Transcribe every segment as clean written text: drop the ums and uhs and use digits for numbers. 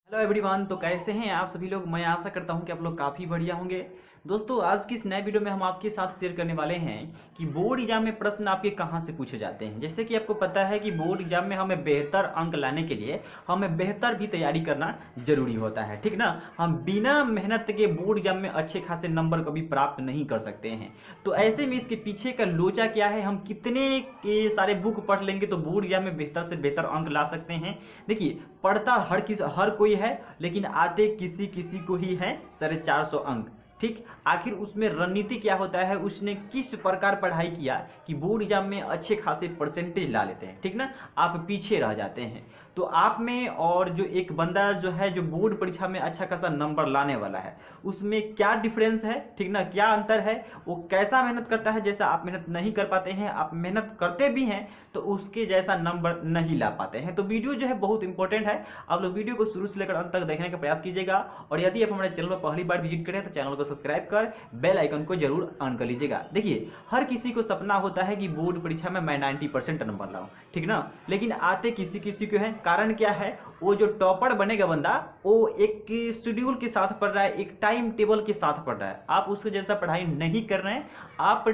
Hello everyone. तो कैसे हैं आप सभी लोग। मैं आशा करता हूं कि आप लोग काफ़ी बढ़िया होंगे। दोस्तों, आज की इस नए वीडियो में हम आपके साथ शेयर करने वाले हैं कि बोर्ड एग्जाम में प्रश्न आपके कहां से पूछे जाते हैं। जैसे कि आपको पता है कि बोर्ड एग्जाम में हमें बेहतर अंक लाने के लिए हमें बेहतर भी तैयारी करना जरूरी होता है, ठीक ना। हम बिना मेहनत के बोर्ड एग्जाम में अच्छे खासे नंबर कभी प्राप्त नहीं कर सकते हैं। तो ऐसे में इसके पीछे का लोचा क्या है, हम कितने के सारे बुक पढ़ लेंगे तो बोर्ड एग्जाम में बेहतर से बेहतर अंक ला सकते हैं। देखिए, पढ़ता हर कोई है, लेकिन आते किसी किसी को ही है 450 अंक। ठीक, आखिर उसमें रणनीति क्या होता है, उसने किस प्रकार पढ़ाई किया कि बोर्ड एग्जाम में अच्छे खासे परसेंटेज ला लेते हैं, ठीक ना। आप पीछे रह जाते हैं। तो आप में और जो एक बंदा जो है जो बोर्ड परीक्षा में अच्छा खासा नंबर लाने वाला है, उसमें क्या डिफरेंस है, ठीक ना, क्या अंतर है, वो कैसा मेहनत करता है। जैसा आप मेहनत नहीं कर पाते हैं, आप मेहनत करते भी हैं तो उसके जैसा नंबर नहीं ला पाते हैं। तो वीडियो जो है बहुत इंपॉर्टेंट है, आप लोग वीडियो को शुरू से लेकर अंत तक देखने का प्रयास कीजिएगा। और यदि आप हमारे चैनल पर पहली बार विजिट करें तो चैनल को सब्सक्राइब कर बेल आइकन को जरूर ऑन कर लीजिएगा। देखिए, हर किसी को सपना होता है कि बोर्ड परीक्षा में मैं 90% नंबर लाऊं, ठीक ना, लेकिन आते किसी किसी को है। कारण क्या है, वो जो टॉपर बनेगा बंदा, वो एक शेड्यूल के साथ पढ़ रहा है, एक टाइम टेबल के साथ पढ़ रहा है। आप उसके जैसा पढ़ाई नहीं कर रहे हैं, आप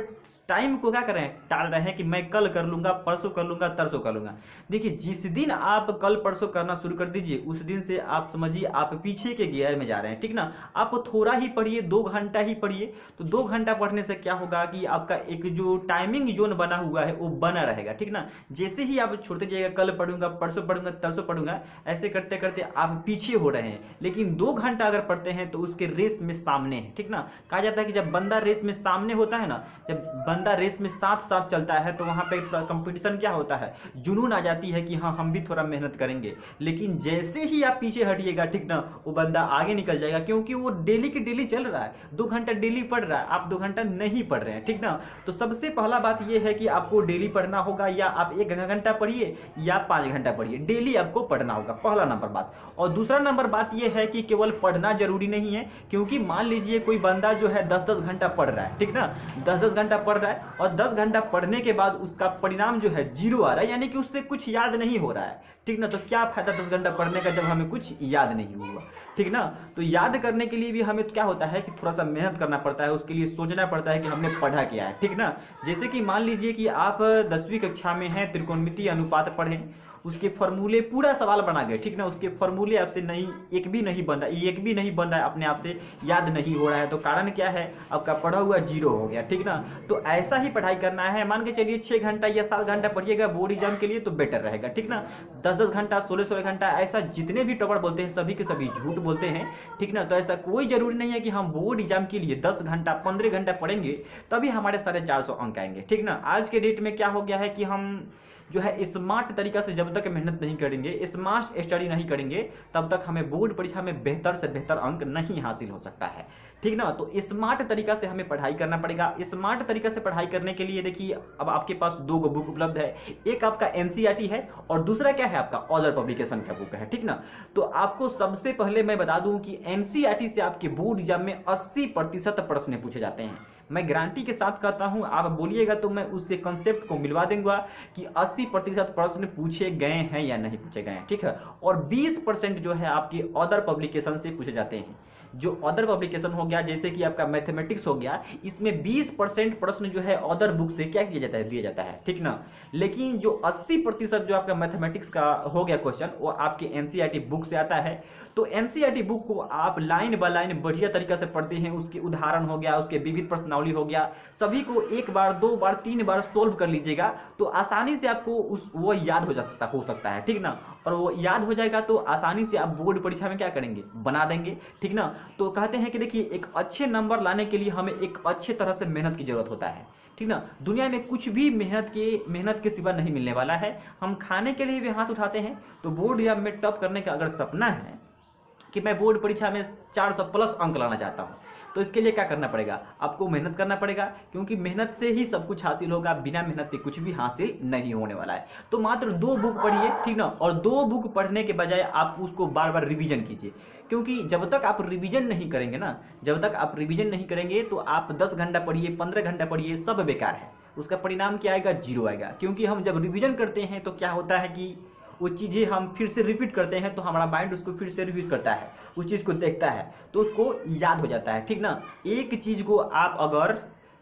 टाइम को क्या कर रहे हैं, टाल रहे हैं कि मैं कल कर लूंगा, परसों कर लूंगा, तरसों कर लूंगा। देखिए, जिस दिन आप कल परसों करना शुरू कर दीजिए, उस दिन से आप समझिए आप पीछे के गियर में जा रहे हैं, ठीक ना। आप थोड़ा ही पढ़िए, 2 घंटा ही पढ़िए, तो 2 घंटा पढ़ने से क्या होगा कि आपका एक जो टाइमिंग जोन बना हुआ है वो बना रहेगा, ठीक ना। जैसे ही आप छोड़ते जाइएगा, कल पढ़ूंगा, परसों पढ़ूंगा, तरसों पढ़ूंगा, ऐसे करते करते आप पीछे हो रहे हैं। लेकिन 2 घंटा अगर पढ़ते हैं तो उसके रेस में सामने है, ठीक ना। कहा जाता है कि जब बंदा रेस में सामने होता है ना, जब बंदा रेस में साथ साथ चलता है तो वहां पे थोड़ा कंपटीशन क्या होता है, जुनून आ जाती है कि हाँ हम भी थोड़ा मेहनत करेंगे। लेकिन जैसे ही आप पीछे हटिएगा, ठीक ना, वो बंदा आगे निकल जाएगा, क्योंकि वो डेली के डेली चल रहा है, 2 घंटा डेली पढ़ रहा है, आप 2 घंटा नहीं पढ़ रहे हैं, ठीक ना। तो सबसे पहला बात यह है कि आपको डेली पढ़ना होगा, या आप 1 घंटा पढ़िए या 5 घंटा पढ़िए, डेली आपको पढ़ना होगा, पहला नंबर बात। और दूसरा नंबर बात यह है कि केवल पढ़ना जरूरी नहीं है, क्योंकि मान लीजिए कोई बंदा जो है 10-10 घंटा पढ़ रहा है, ठीक ना, 10-10 घंटा पढ़ रहा है और 10 घंटा पढ़ने के बाद उसका परिणाम जो है 0 आ रहा है, यानी कि उससे कुछ याद नहीं हो रहा है, ठीक ना। तो क्या फायदा 10 घंटा पढ़ने का जब हमें कुछ याद नहीं हुआ, ठीक ना। तो याद करने के लिए भी हमें क्या होता है कि थोड़ा सा मेहनत करना पड़ता है, उसके लिए सोचना पड़ता है कि हमने पढ़ा क्या है, ठीक ना। जैसे कि मान लीजिए कि आप 10वीं कक्षा में हैं, त्रिकोणमितीय अनुपात पढ़ें, उसके फॉर्मूले पूरा सवाल बना गए, ठीक ना, उसके फॉर्मूले आपसे नहीं एक भी नहीं बन रहा है, अपने आप से याद नहीं हो रहा है। तो कारण क्या है, आपका पढ़ा हुआ 0 हो गया, ठीक ना। तो ऐसा ही पढ़ाई करना है। मान के चलिए 6 घंटा या 7 घंटा पढ़िएगा बोर्ड एग्जाम के लिए तो बेटर रहेगा, ठीक ना। 10-10 घंटा, 16-16 घंटा, ऐसा जितने भी टॉपर बोलते हैं सभी के सभी झूठ बोलते हैं, ठीक ना। तो ऐसा कोई जरूरी नहीं है कि हम बोर्ड एग्जाम के लिए 10 घंटा 15 घंटा पढ़ेंगे तभी हमारे 450 अंक आएंगे, ठीक ना। आज के डेट में क्या हो गया है कि हम जो है स्मार्ट तरीका से जब तक मेहनत नहीं करेंगे, स्मार्ट स्टडी नहीं करेंगे, तब तक हमें बोर्ड परीक्षा में बेहतर से बेहतर अंक नहीं हासिल हो सकता है, ठीक ना। तो स्मार्ट तरीका से हमें पढ़ाई करना पड़ेगा। स्मार्ट तरीका से पढ़ाई करने के लिए देखिए, अब आपके पास 2 बुक उपलब्ध है, एक आपका एनसीईआरटी है और दूसरा क्या है, आपका अदर पब्लिकेशन का बुक है, ठीक ना। तो आपको सबसे पहले मैं बता दूं कि एनसीईआरटी से आपके बोर्ड एग्जाम में 80% प्रश्न पूछे जाते हैं। मैं गारंटी के साथ कहता हूं, आप बोलिएगा तो मैं उससे कंसेप्ट को मिलवा दूंगा कि 80% प्रश्न पूछे गए हैं या नहीं पूछे गए हैं, ठीक है। और 20% जो है आपके अदर पब्लिकेशन से पूछे जाते हैं। जो अदर पब्लिकेशन हो गया, जैसे कि आपका मैथमेटिक्स हो गया, इसमें 20% प्रश्न जो है अदर बुक से क्या किया जाता है, दिया जाता है, ठीक ना। लेकिन जो 80% जो आपका मैथमेटिक्स का हो गया क्वेश्चन, वो आपके एनसीईआरटी बुक से आता है। तो एनसीईआरटी बुक को आप लाइन बाय लाइन बढ़िया तरीका से पढ़ते हैं, उसके उदाहरण हो गया, उसके विविध प्रश्नावली हो गया, सभी को 1 बार 2 बार 3 बार सोल्व कर लीजिएगा तो आसानी से आपको वो याद हो सकता है, ठीक ना। और वो याद हो जाएगा तो आसानी से आप बोर्ड परीक्षा में क्या करेंगे, बना देंगे, ठीक ना। तो कहते हैं कि देखिए, एक अच्छे नंबर लाने के लिए हमें एक अच्छे तरह से मेहनत की जरूरत होता है, ठीक ना। दुनिया में कुछ भी मेहनत के सिवा नहीं मिलने वाला है। हम खाने के लिए भी हाथ उठाते हैं। तो बोर्ड एग्जाम में टॉप करने का अगर सपना है कि मैं बोर्ड परीक्षा में 400+ अंक लाना चाहता हूं, तो इसके लिए क्या करना पड़ेगा, आपको मेहनत करना पड़ेगा, क्योंकि मेहनत से ही सब कुछ हासिल होगा, बिना मेहनत के कुछ भी हासिल नहीं होने वाला है। तो मात्र 2 बुक पढ़िए, ठीक ना, और 2 बुक पढ़ने के बजाय आप उसको बार बार रिवीजन कीजिए, क्योंकि जब तक आप रिवीजन नहीं करेंगे ना, जब तक आप रिवीजन नहीं करेंगे तो आप 10 घंटा पढ़िए, 15 घंटा पढ़िए, सब बेकार है, उसका परिणाम क्या आएगा, 0 आएगा। क्योंकि हम जब रिवीजन करते हैं तो क्या होता है कि वो चीज़ें हम फिर से रिपीट करते हैं तो हमारा माइंड उसको फिर से रिपीट करता है, उस चीज़ को देखता है तो उसको याद हो जाता है, ठीक ना। एक चीज़ को आप अगर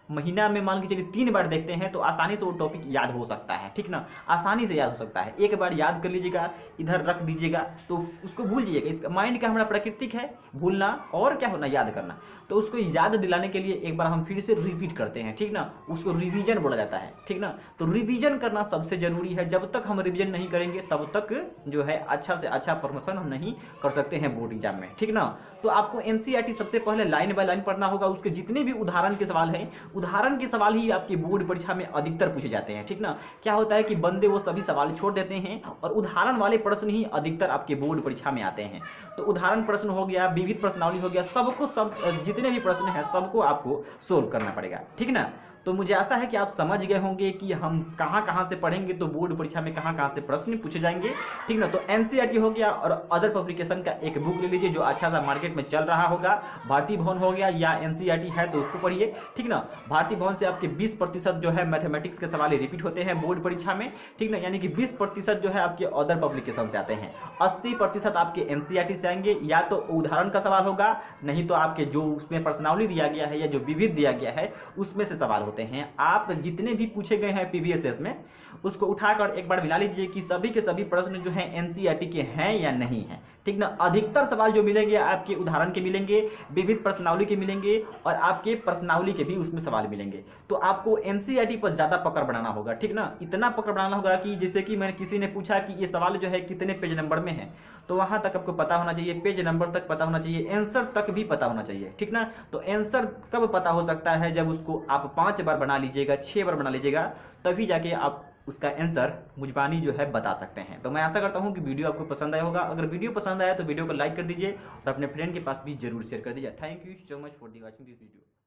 महीना में मान के चलिए 3 बार देखते हैं तो आसानी से वो टॉपिक याद हो सकता है, ठीक ना, आसानी से याद हो सकता है। एक बार याद कर लीजिएगा, इधर रख दीजिएगा तो उसको भूल जाइएगा। इसका माइंड का हमारा प्राकृतिक है भूलना और क्या होना, याद करना। तो उसको याद दिलाने के लिए एक बार हम फिर से रिपीट करते हैं, ठीक ना, उसको रिवीजन बोला जाता है, ठीक ना। तो रिवीजन करना सबसे जरूरी है। जब तक हम रिवीजन नहीं करेंगे तब तक जो है अच्छा से अच्छा प्रमोशन हम नहीं कर सकते हैं बोर्ड एग्जाम में, ठीक ना। तो आपको एनसीईआरटी सबसे पहले लाइन बाय लाइन पढ़ना होगा। उसके जितने भी उदाहरण के सवाल हैं, उदाहरण के सवाल ही आपकी बोर्ड परीक्षा में अधिकतर पूछे जाते हैं, ठीक ना। क्या होता है कि बंदे वो सभी सवाल छोड़ देते हैं और उदाहरण वाले प्रश्न ही अधिकतर आपके बोर्ड परीक्षा में आते हैं। तो उदाहरण प्रश्न हो गया, विविध प्रश्नावली हो गया, सबको सब जितने भी प्रश्न हैं सबको आपको सोल्व करना पड़ेगा, ठीक ना। तो मुझे आशा है कि आप समझ गए होंगे कि हम कहाँ कहाँ से पढ़ेंगे तो बोर्ड परीक्षा में कहाँ कहाँ से प्रश्न पूछे जाएंगे, ठीक ना। तो एनसीईआरटी हो गया और अदर पब्लिकेशन का एक बुक ले लीजिए जो अच्छा सा मार्केट में चल रहा होगा। भारतीय भवन हो गया या एनसीईआरटी है तो उसको पढ़िए, ठीक ना। भारतीय भवन से आपके 20% जो है मैथमेटिक्स के सवाल रिपीट होते हैं बोर्ड परीक्षा में, ठीक ना। यानी कि 20% जो है आपके अदर पब्लिकेशन से आते हैं, 80% आपके एनसीईआरटी से आएंगे। या तो उदाहरण का सवाल होगा, नहीं तो आपके जो उसमें प्रश्नावली दिया गया है या जो विविध दिया गया है उसमें से सवाल होते हैं। आप जितने भी पूछे गए हैं पीवीएसएस में उसको उठाकर एक बार मिला लीजिए कि सभी के सभी प्रश्न जो हैं एनसीईआरटी के हैं या नहीं हैं, ठीक ना। अधिकतर सवाल जो मिलेंगे आपके उदाहरण के मिलेंगे, विविध प्रश्नावली के मिलेंगे और आपके प्रश्नावली के भी उसमें सवाल मिलेंगे। तो आपको एनसीईआरटी पर ज़्यादा पकड़ बनाना होगा, ठीक ना। इतना पकड़ बनाना होगा कि जैसे कि मैंने किसी ने पूछा कि ये सवाल जो है कितने पेज नंबर में है, तो वहाँ तक आपको पता होना चाहिए, पेज नंबर तक पता होना चाहिए, आंसर तक भी पता होना चाहिए, ठीक ना। तो आंसर कब पता हो सकता है, जब उसको आप 5 बार बना लीजिएगा, 6 बार बना लीजिएगा, तभी जाके आप उसका आंसर मुझबानी जो है बता सकते हैं। तो मैं आशा करता हूं कि वीडियो आपको पसंद आया होगा। अगर वीडियो पसंद आया तो वीडियो को लाइक कर दीजिए और अपने फ्रेंड के पास भी जरूर शेयर कर दीजिए। Thank you so much for the watching this video.